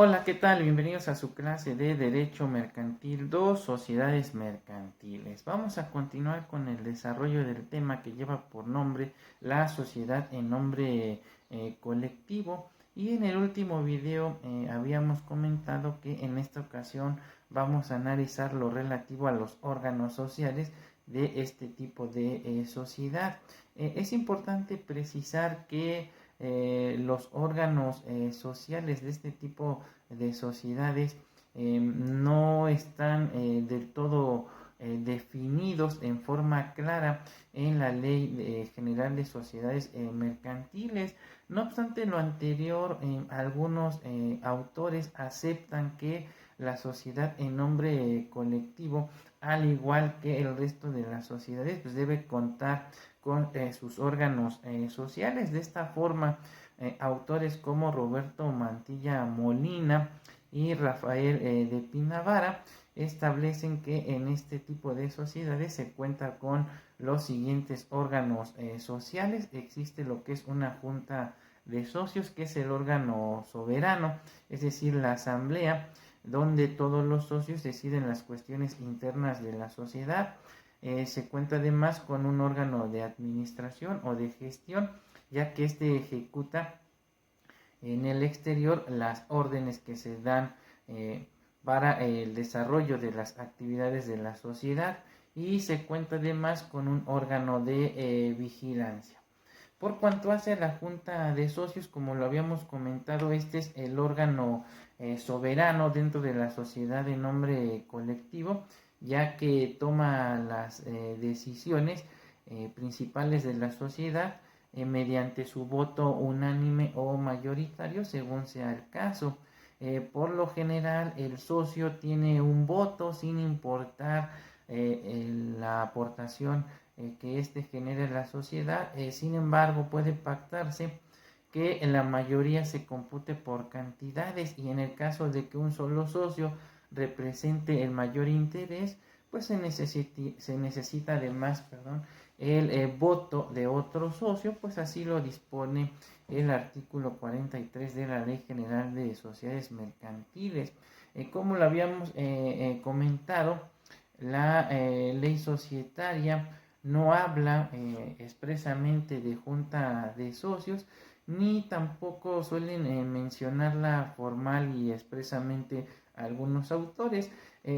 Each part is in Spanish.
Hola, ¿qué tal? Bienvenidos a su clase de Derecho Mercantil 2, Sociedades Mercantiles. Vamos a continuar con el desarrollo del tema que lleva por nombre la sociedad en nombre colectivo. Y en el último video habíamos comentado que en esta ocasión vamos a analizar lo relativo a los órganos sociales de este tipo de sociedad. Es importante precisar que los órganos sociales de este tipo de sociedades no están del todo definidos en forma clara en la Ley General de Sociedades Mercantiles. No obstante lo anterior, algunos autores aceptan que la sociedad en nombre colectivo, al igual que el resto de las sociedades, pues debe contar con sus órganos sociales. De esta forma, autores como Roberto Mantilla Molina y Rafael de Pinavara establecen que en este tipo de sociedades se cuenta con los siguientes órganos sociales. Existe lo que es una junta de socios, que es el órgano soberano, es decir, la asamblea, donde todos los socios deciden las cuestiones internas de la sociedad. Se cuenta además con un órgano de administración o de gestión, ya que este ejecuta en el exterior las órdenes que se dan para el desarrollo de las actividades de la sociedad, y se cuenta además con un órgano de vigilancia. Por cuanto hace a la junta de socios, como lo habíamos comentado, este es el órgano soberano dentro de la sociedad de nombre colectivo, ya que toma las decisiones principales de la sociedad mediante su voto unánime o mayoritario, según sea el caso. Por lo general, el socio tiene un voto sin importar la aportación que éste genere en la sociedad. Sin embargo, puede pactarse que la mayoría se compute por cantidades, y en el caso de que un solo socio represente el mayor interés, pues se necesita además, el voto de otro socio, pues así lo dispone el artículo 43 de la Ley General de Sociedades Mercantiles. Como lo habíamos comentado, la ley societaria no habla expresamente de junta de socios, ni tampoco suelen mencionarla formal y expresamente algunos autores.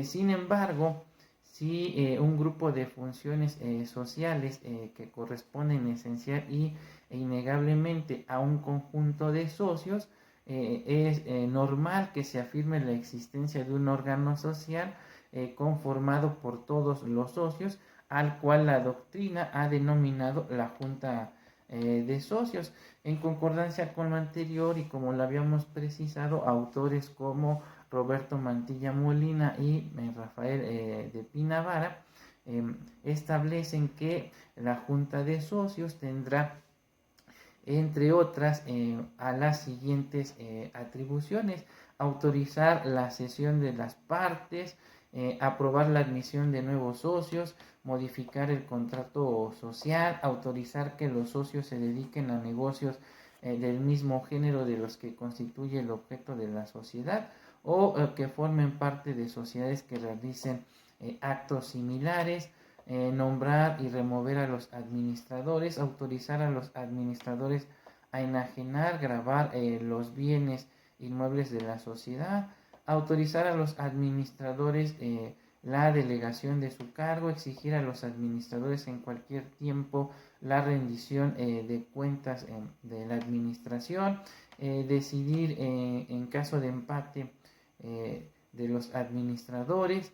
Sin embargo, si un grupo de funciones sociales que corresponden esencial e innegablemente a un conjunto de socios, es normal que se afirme la existencia de un órgano social conformado por todos los socios, al cual la doctrina ha denominado la Junta de Socios. En concordancia con lo anterior, y como lo habíamos precisado, autores como Roberto Mantilla Molina y Rafael de Pinavara establecen que la Junta de Socios tendrá, entre otras, a las siguientes atribuciones: autorizar la cesión de las partes, aprobar la admisión de nuevos socios, modificar el contrato social, autorizar que los socios se dediquen a negocios del mismo género de los que constituye el objeto de la sociedad, o que formen parte de sociedades que realicen actos similares, nombrar y remover a los administradores, autorizar a los administradores a enajenar, gravar los bienes inmuebles de la sociedad, autorizar a los administradores la delegación de su cargo, exigir a los administradores en cualquier tiempo la rendición de cuentas de la administración, decidir en caso de empate de los administradores,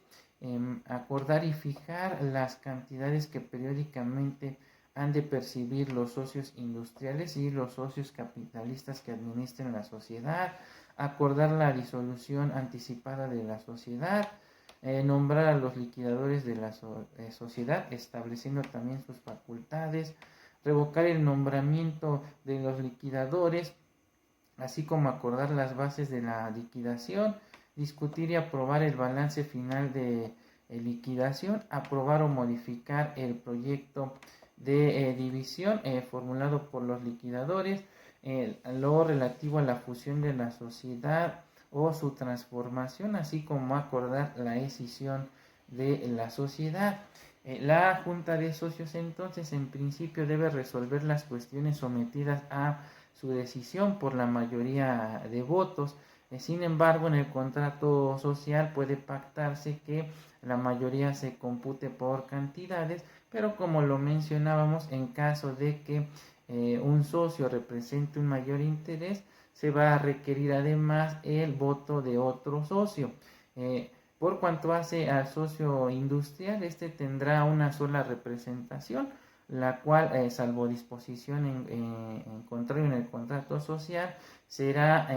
acordar y fijar las cantidades que periódicamente han de percibir los socios industriales y los socios capitalistas que administren la sociedad, acordar la disolución anticipada de la sociedad, nombrar a los liquidadores de la sociedad, estableciendo también sus facultades, revocar el nombramiento de los liquidadores, así como acordar las bases de la liquidación, discutir y aprobar el balance final de liquidación, aprobar o modificar el proyecto de división formulado por los liquidadores, lo relativo a la fusión de la sociedad o su transformación, así como acordar la escisión de la sociedad. La Junta de Socios entonces en principio debe resolver las cuestiones sometidas a su decisión por la mayoría de votos. Sin embargo, en el contrato social puede pactarse que la mayoría se compute por cantidades, pero como lo mencionábamos, en caso de que un socio represente un mayor interés, se va a requerir además el voto de otro socio. Por cuanto hace al socio industrial, este tendrá una sola representación, la cual, salvo disposición en contrario en el contrato social, será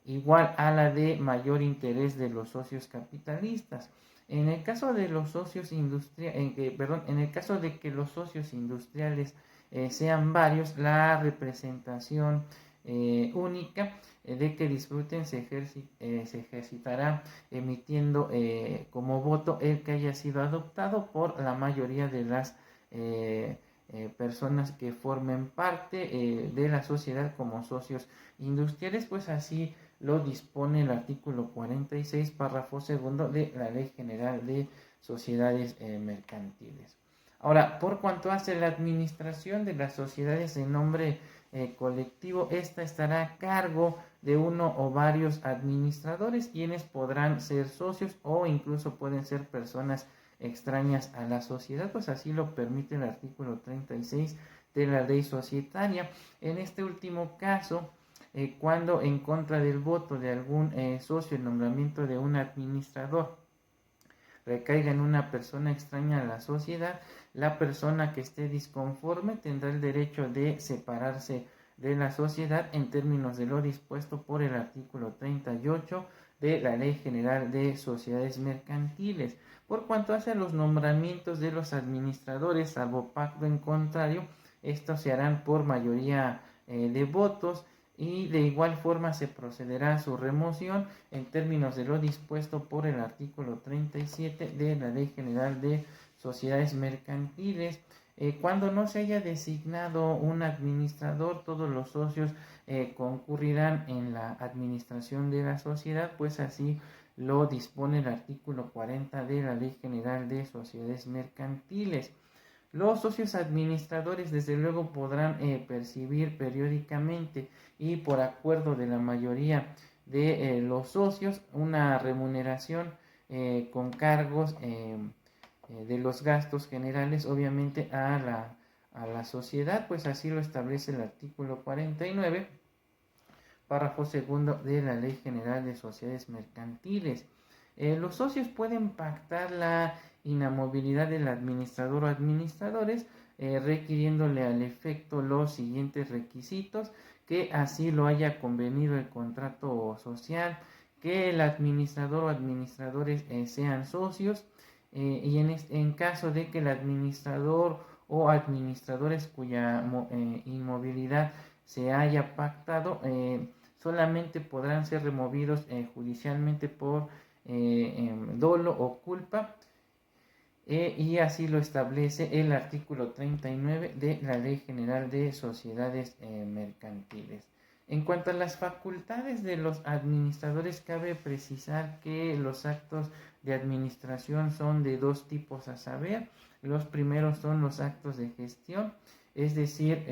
igual a la de mayor interés de los socios capitalistas. En el caso de los socios en el caso de que los socios industriales sean varios, la representación única de que disfruten se ejercitará emitiendo como voto el que haya sido adoptado por la mayoría de las personas que formen parte de la sociedad como socios industriales, pues así lo dispone el artículo 46, párrafo segundo de la Ley General de Sociedades Mercantiles. Ahora, por cuanto hace la administración de las sociedades en nombre colectivo, esta estará a cargo de uno o varios administradores, quienes podrán ser socios o incluso pueden ser personas extrañas a la sociedad, pues así lo permite el artículo 36 de la ley societaria. En este último caso, cuando en contra del voto de algún socio el nombramiento de un administrador recaiga en una persona extraña a la sociedad, la persona que esté disconforme tendrá el derecho de separarse de la sociedad en términos de lo dispuesto por el artículo 38 de la Ley General de Sociedades Mercantiles. Por cuanto hace a los nombramientos de los administradores, salvo pacto en contrario, estos se harán por mayoría de votos, y de igual forma se procederá a su remoción en términos de lo dispuesto por el artículo 37 de la Ley General de Sociedades Mercantiles. Cuando no se haya designado un administrador, todos los socios concurrirán en la administración de la sociedad, pues así lo dispone el artículo 40 de la Ley General de Sociedades Mercantiles. Los socios administradores desde luego podrán percibir periódicamente y por acuerdo de la mayoría de los socios una remuneración con cargos de los gastos generales obviamente a la sociedad, pues así lo establece el artículo 49, párrafo segundo de la Ley General de Sociedades Mercantiles. Los socios pueden pactar la inamovilidad del administrador o administradores, requiriéndole al efecto los siguientes requisitos: que así lo haya convenido el contrato social, que el administrador o administradores sean socios, y en caso de que el administrador o administradores cuya inmovilidad se haya pactado, solamente podrán ser removidos judicialmente por dolo o culpa, y así lo establece el artículo 39 de la Ley General de Sociedades Mercantiles. En cuanto a las facultades de los administradores, cabe precisar que los actos de administración son de dos tipos a saber. Los primeros son los actos de gestión, es decir,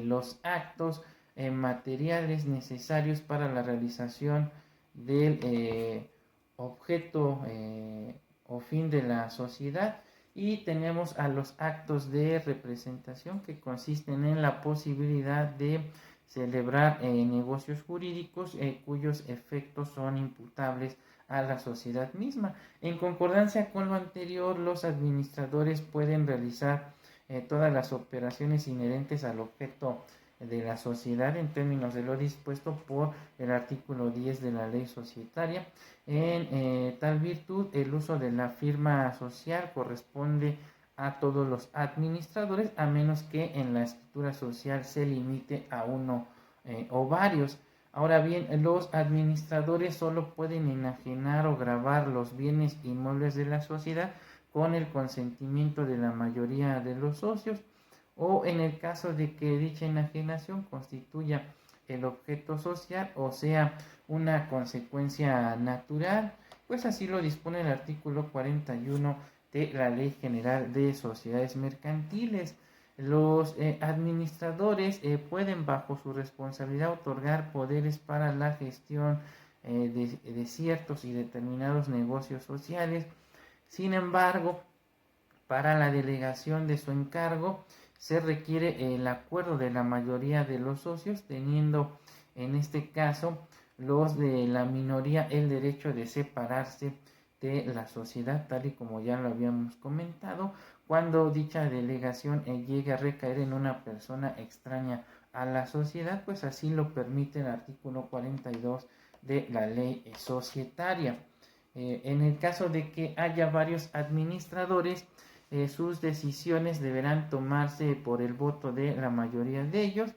los actos materiales necesarios para la realización del objeto o fin de la sociedad, y tenemos a los actos de representación, que consisten en la posibilidad de celebrar negocios jurídicos cuyos efectos son imputables a la sociedad misma. En concordancia con lo anterior, los administradores pueden realizar todas las operaciones inherentes al objeto de la sociedad en términos de lo dispuesto por el artículo 10 de la ley societaria. En tal virtud, el uso de la firma social corresponde a todos los administradores, a menos que en la escritura social se limite a uno o varios. Ahora bien, los administradores solo pueden enajenar o gravar los bienes inmuebles de la sociedad con el consentimiento de la mayoría de los socios, o en el caso de que dicha enajenación constituya el objeto social o sea una consecuencia natural, pues así lo dispone el artículo 41 de la Ley General de Sociedades Mercantiles. Los administradores pueden bajo su responsabilidad otorgar poderes para la gestión de ciertos y determinados negocios sociales. Sin embargo, para la delegación de su encargo se requiere el acuerdo de la mayoría de los socios, teniendo en este caso los de la minoría el derecho de separarse de la sociedad, tal y como ya lo habíamos comentado, cuando dicha delegación llegue a recaer en una persona extraña a la sociedad, pues así lo permite el artículo 42 de la ley societaria. En el caso de que haya varios administradores, sus decisiones deberán tomarse por el voto de la mayoría de ellos,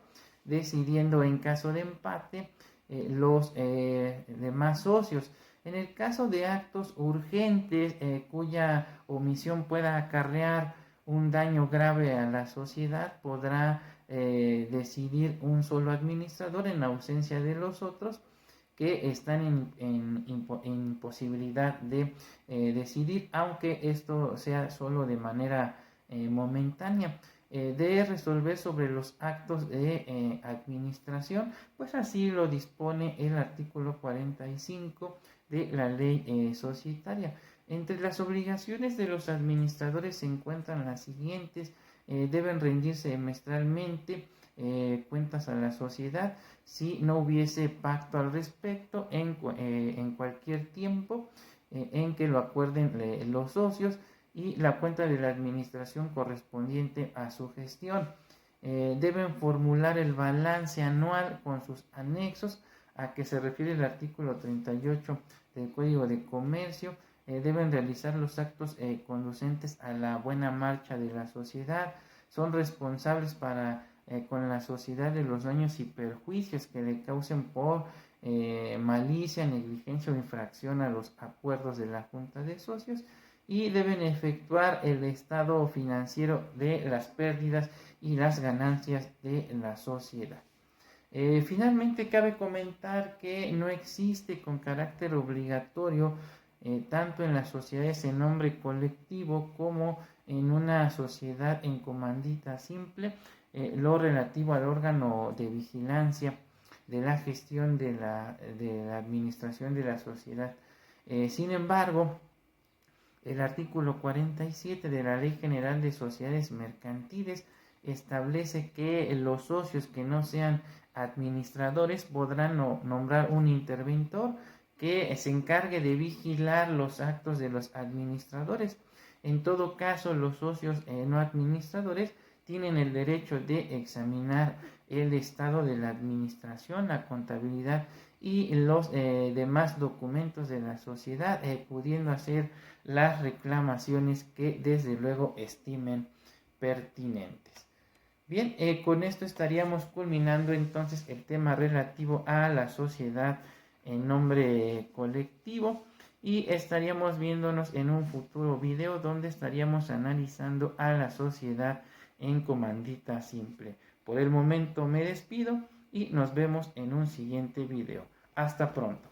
decidiendo en caso de empate los demás socios. En el caso de actos urgentes cuya omisión pueda acarrear un daño grave a la sociedad, podrá decidir un solo administrador en ausencia de los otros que están en imposibilidad de decidir, aunque esto sea solo de manera momentánea. De resolver sobre los actos de administración, pues así lo dispone el artículo 45 de la ley societaria. Entre las obligaciones de los administradores se encuentran las siguientes: deben rendirse semestralmente cuentas a la sociedad si no hubiese pacto al respecto en cualquier tiempo en que lo acuerden los socios, y la cuenta de la administración correspondiente a su gestión. Deben formular el balance anual con sus anexos, a que se refiere el artículo 38 del Código de Comercio. Deben realizar los actos conducentes a la buena marcha de la sociedad. Son responsables con la sociedad de los daños y perjuicios que le causen por malicia, negligencia o infracción a los acuerdos de la Junta de Socios, y deben efectuar el estado financiero de las pérdidas y las ganancias de la sociedad. Finalmente, cabe comentar que no existe con carácter obligatorio tanto en las sociedades en nombre colectivo como en una sociedad en comandita simple lo relativo al órgano de vigilancia de la gestión de la administración de la sociedad. Sin embargo, el artículo 47 de la Ley General de Sociedades Mercantiles establece que los socios que no sean administradores podrán nombrar un interventor que se encargue de vigilar los actos de los administradores. En todo caso, los socios no administradores tienen el derecho de examinar el estado de la administración, la contabilidad y los demás documentos de la sociedad, pudiendo hacer las reclamaciones que desde luego estimen pertinentes. Bien, con esto estaríamos culminando entonces el tema relativo a la sociedad en nombre colectivo, y estaríamos viéndonos en un futuro video donde estaríamos analizando a la sociedad en comandita simple. Por el momento me despido y nos vemos en un siguiente video. Hasta pronto.